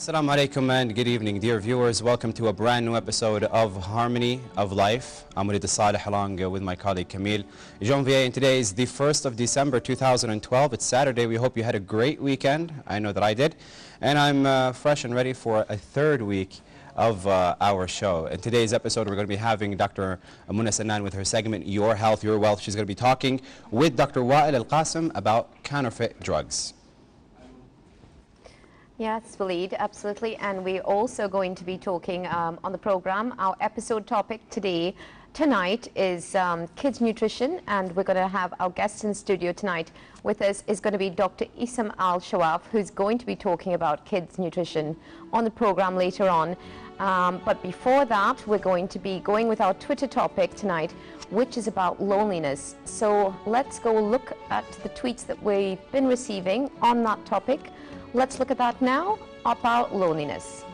Assalamu alaikum and good evening, dear viewers. Welcome to a brand new episode of Harmony of Life. I'm Walid Saleh along with my colleague Camille Jonvier, and today is the 1st of December 2012. It's Saturday. We hope you had a great weekend. I know that I did. And I'm fresh and ready for a third week of our show. In today's episode, we're going to be having Dr. Muna Sanan with her segment, Your Health, Your Wealth. She's going to be talking with Dr. Wael Al-Qasim about counterfeit drugs. Yes, Walid, absolutely. And we're also going to be talking on the program. Our episode topic tonight is kids nutrition, and we're going to have our guest in studio tonight with us is going to be Dr. Isam Al-Shawaf, who's going to be talking about kids nutrition on the program later on. But before that, we're going to be going with our Twitter topic tonight, which is about loneliness. So let's go look at the tweets that we've been receiving on that topic. Let's look at that now, about loneliness.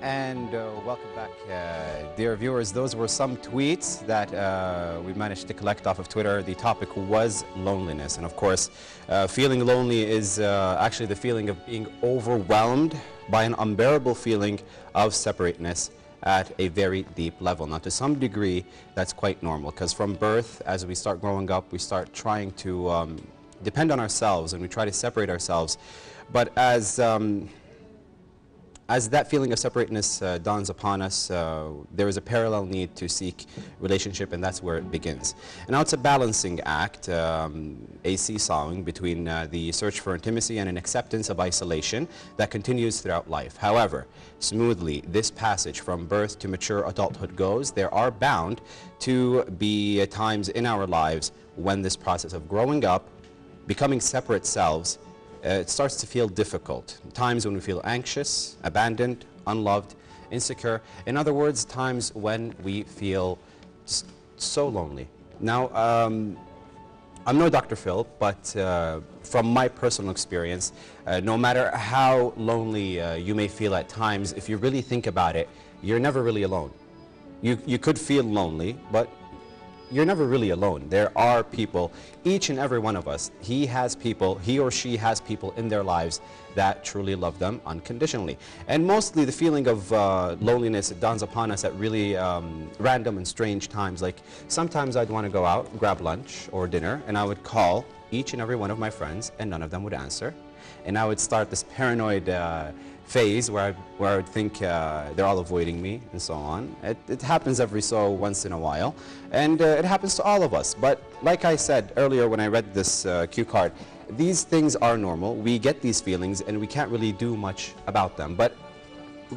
And welcome back, dear viewers. Those were some tweets that we managed to collect off of Twitter. The topic was loneliness. And of course, feeling lonely is actually the feeling of being overwhelmed by an unbearable feeling of separateness at a very deep level. Now, to some degree, that's quite normal, because from birth, as we start growing up, we start trying to depend on ourselves, and we try to separate ourselves. But as that feeling of separateness dawns upon us, there is a parallel need to seek relationship, and that's where it begins. And now it's a balancing act, a seesawing between the search for intimacy and an acceptance of isolation that continues throughout life. However, smoothly this passage from birth to mature adulthood goes, there are bound to be times in our lives when this process of growing up, becoming separate selves, it starts to feel difficult. Times when we feel anxious, abandoned, unloved, insecure. In other words, times when we feel so lonely. Now, I'm no Dr. Phil, but from my personal experience, no matter how lonely you may feel at times, if you really think about it, you're never really alone. You could feel lonely, but you're never really alone. There are people, each and every one of us, he or she has people in their lives that truly love them unconditionally. And mostly the feeling of loneliness, it dawns upon us at really random and strange times. Like sometimes I'd want to go out, grab lunch or dinner, and I would call each and every one of my friends, and none of them would answer. And I would start this paranoid phase where I would think they're all avoiding me and so on. It happens every so once in a while, and it happens to all of us. But like I said earlier when I read this cue card, these things are normal. We get these feelings and we can't really do much about them. But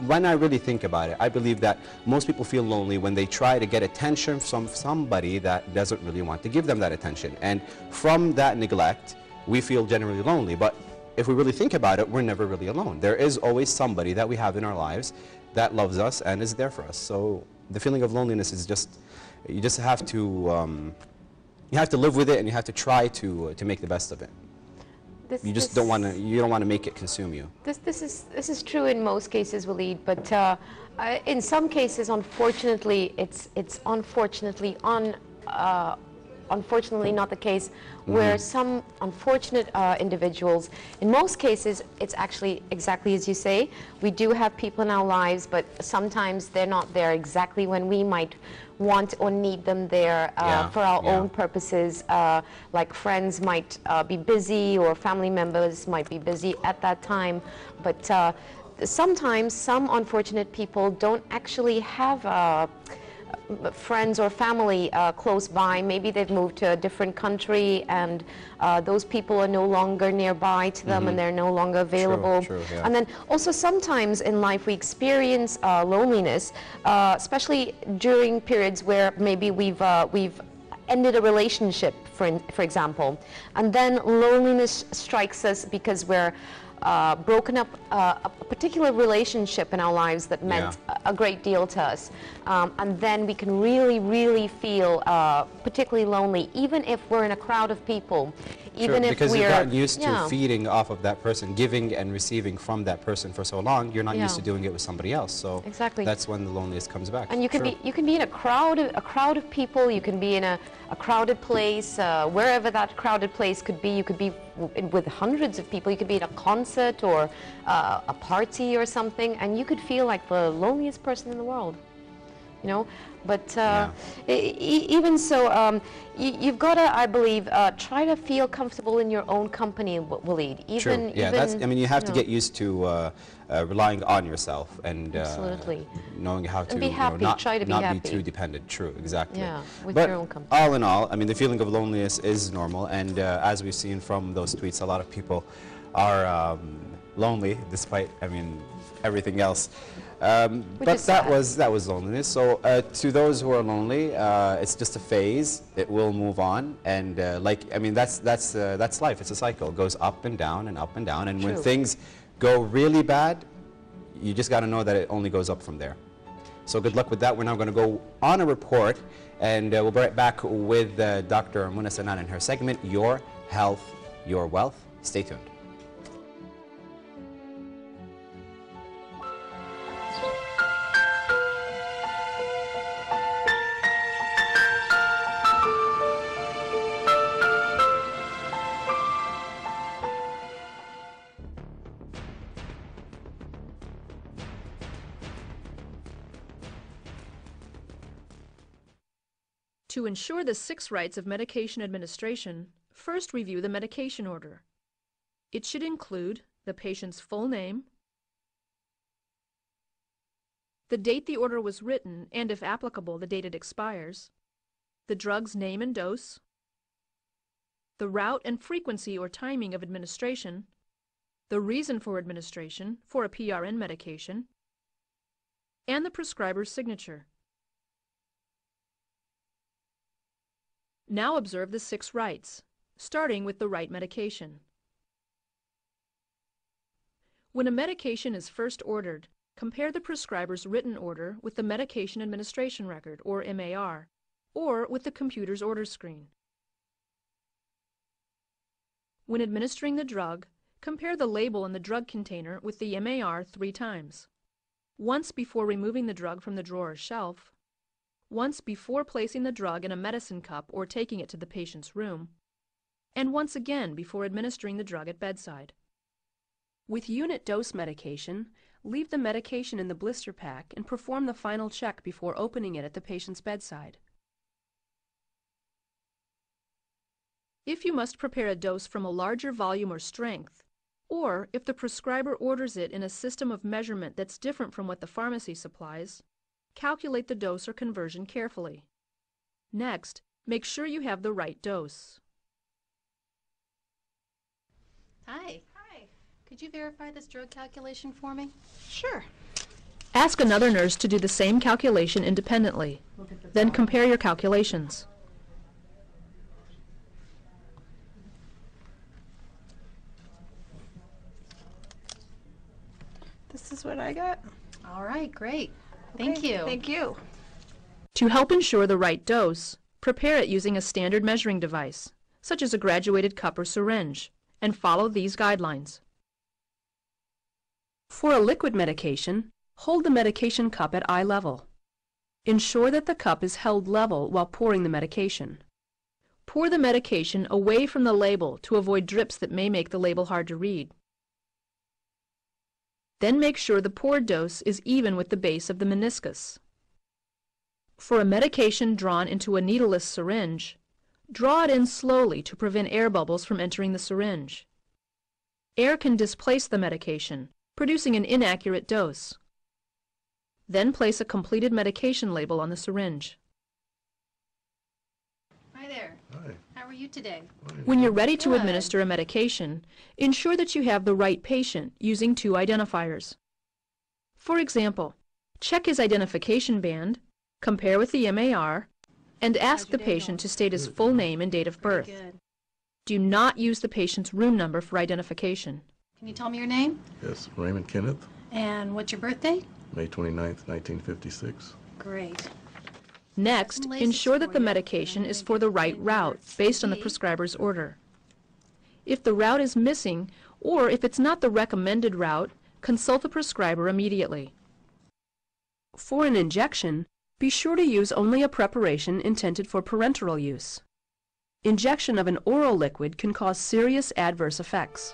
when I really think about it, I believe that most people feel lonely when they try to get attention from somebody that doesn't really want to give them that attention. And from that neglect, we feel generally lonely. But if we really think about it, we're never really alone. There is always somebody that we have in our lives that loves us and is there for us. So the feeling of loneliness is just, you just have to, you have to live with it, and you have to try to make the best of it. You just don't want to. You don't want to make it consume you. This is true in most cases, Waleed, but in some cases, unfortunately, it's unfortunately not the case, where some unfortunate individuals, in most cases, it's actually exactly as you say. We do have people in our lives, but sometimes they're not there exactly when we might want or need them there for our own purposes. Like friends might be busy, or family members might be busy at that time. But sometimes some unfortunate people don't actually have friends or family close by. Maybe they've moved to a different country, and those people are no longer nearby to them, and they're no longer available. True, yeah. And then also sometimes in life we experience loneliness, especially during periods where maybe we've ended a relationship, for example, and then loneliness strikes us because we're broken up a particular relationship in our lives that meant a great deal to us. And then we can really feel particularly lonely, even if we're in a crowd of people. Even if because we're, you've gotten used to feeding off of that person, giving and receiving from that person for so long, you're not used to doing it with somebody else. So that's when the loneliness comes back. And you can be in a crowd of people. You can be in a crowded place, wherever that crowded place could be. You could be with hundreds of people. You could be at a concert or a party or something, and you could feel like the loneliest person in the world. You know, but even so, you've got to, I believe, try to feel comfortable in your own company, Waleed. Even, that's. I mean, you have to get used to relying on yourself and knowing how to be happy. Try to be happy. Not be too dependent. True, exactly. Yeah, with but your own company. All in all, I mean, the feeling of loneliness is normal, and as we've seen from those tweets, a lot of people are lonely, despite, I mean, everything else. But that was loneliness. So to those who are lonely, it's just a phase. It will move on, and that's life. It's a cycle. It goes up and down and up and down. And when things go really bad, you just got to know that it only goes up from there. So good luck with that. We're now going to go on a report, and we'll be right back with Dr. Muna Sanan in her segment, Your Health, Your Wealth. Stay tuned. To ensure the 6 rights of medication administration, first review the medication order. It should include the patient's full name, the date the order was written, and if applicable, the date it expires, the drug's name and dose, the route and frequency or timing of administration, the reason for administration for a PRN medication, and the prescriber's signature. Now observe the 6 rights, starting with the right medication. When a medication is first ordered, compare the prescriber's written order with the medication administration record, or MAR, or with the computer's order screen. When administering the drug, compare the label in the drug container with the MAR 3 times. Once before removing the drug from the drawer or shelf, once before placing the drug in a medicine cup or taking it to the patient's room, and once again before administering the drug at bedside. With unit dose medication, leave the medication in the blister pack and perform the final check before opening it at the patient's bedside. If you must prepare a dose from a larger volume or strength, or if the prescriber orders it in a system of measurement that's different from what the pharmacy supplies, calculate the dose or conversion carefully. Next, make sure you have the right dose. Hi. Hi. Could you verify this drug calculation for me? Sure. Ask another nurse to do the same calculation independently. Then compare your calculations. This is what I got. All right, great. Thank Okay, you. Thank you. To help ensure the right dose, prepare it using a standard measuring device, such as a graduated cup or syringe, and follow these guidelines. For a liquid medication, hold the medication cup at eye level. Ensure that the cup is held level while pouring the medication. Pour the medication away from the label to avoid drips that may make the label hard to read. Then make sure the poured dose is even with the base of the meniscus. For a medication drawn into a needleless syringe, draw it in slowly to prevent air bubbles from entering the syringe. Air can displace the medication, producing an inaccurate dose. Then place a completed medication label on the syringe. Hi there. Hi. How are you today? When you're ready to Good. administer a medication, ensure that you have the right patient using two identifiers. For example, check his identification band, compare with the MAR, and ask How's the your day patient going? to state his full name and date of birth. Pretty good. Do not use the patient's room number for identification. Can you tell me your name? Yes, Raymond Kenneth, And what's your birthday? May 29th, 1956. Great. Next, Some laces ensure that for the you, medication and I'm is gonna for the get right in route your based on the CV. prescriber's order. If the route is missing, or if it's not the recommended route, consult the prescriber immediately. For an injection, be sure to use only a preparation intended for parenteral use. Injection of an oral liquid can cause serious adverse effects.